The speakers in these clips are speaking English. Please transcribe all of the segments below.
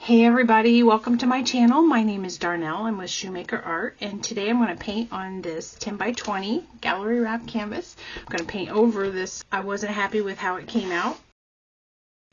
Hey everybody, welcome to my channel. My name is Darnell. I'm with Shoemaker Art, and today I'm going to paint on this 10 by 20 gallery wrap canvas. I'm going to paint over this. I wasn't happy with how it came out,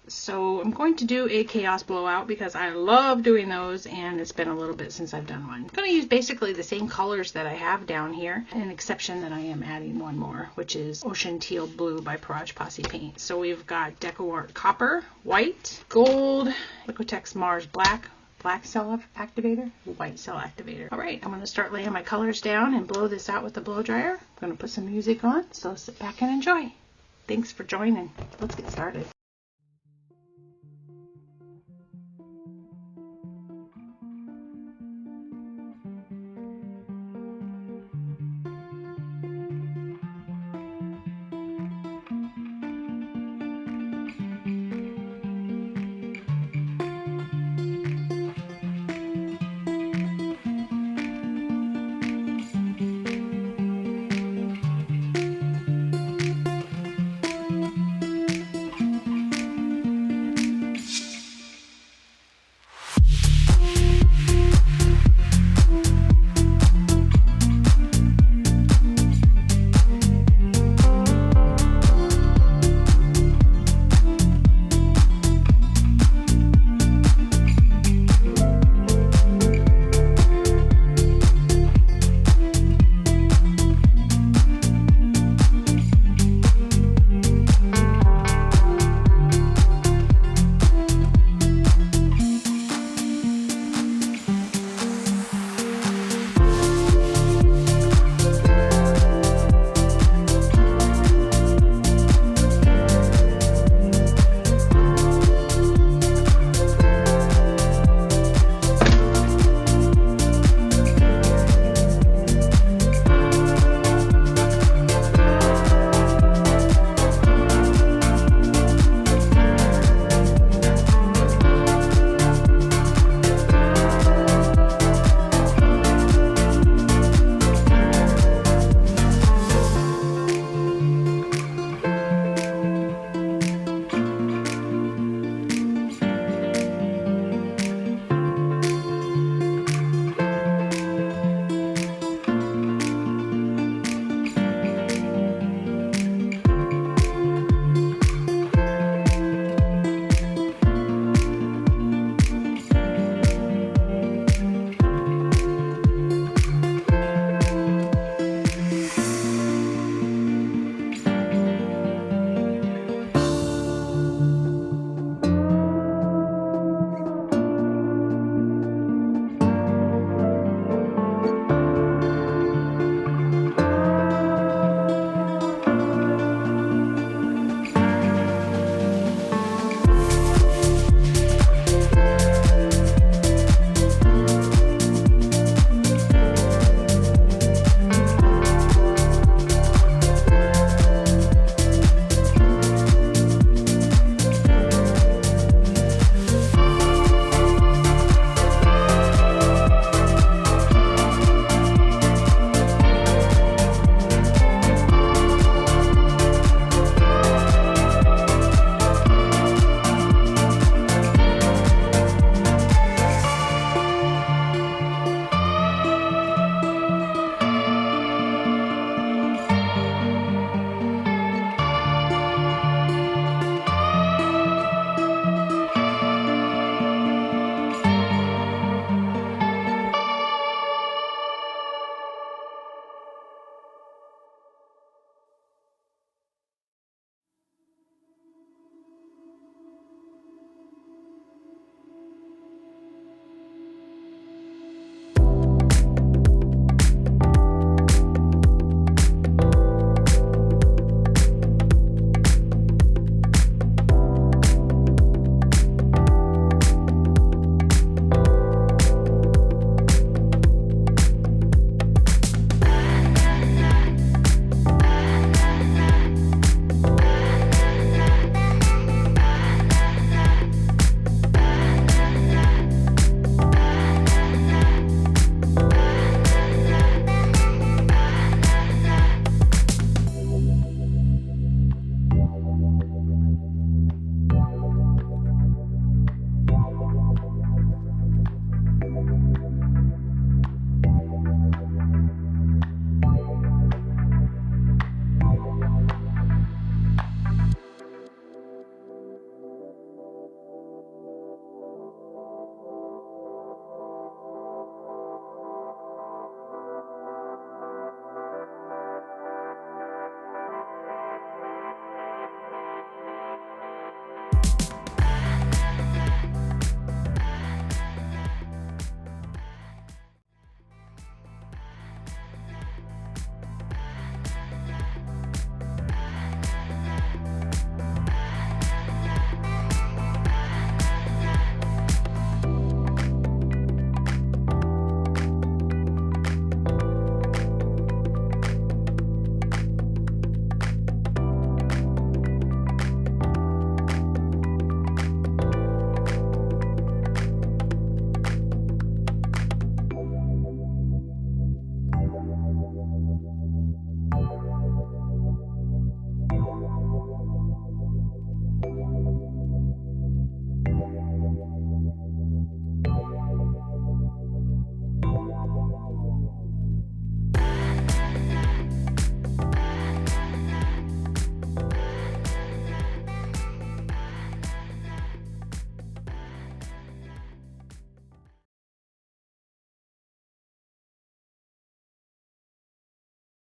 so I'm going to do a chaos blowout because I love doing those, and it's been a little bit since I've done one. I'm going to use basically the same colors that I have down here, an exception that I am adding one more, which is Ocean Teal Blue by Garage Posse Paint. So we've got Deco Art Copper, White, Gold, Liquitex Mars Black, black cell activator, white cell activator. All right, I'm going to start laying my colors down and blow this out with the blow dryer. I'm going to put some music on, so sit back and enjoy. Thanks for joining. Let's get started.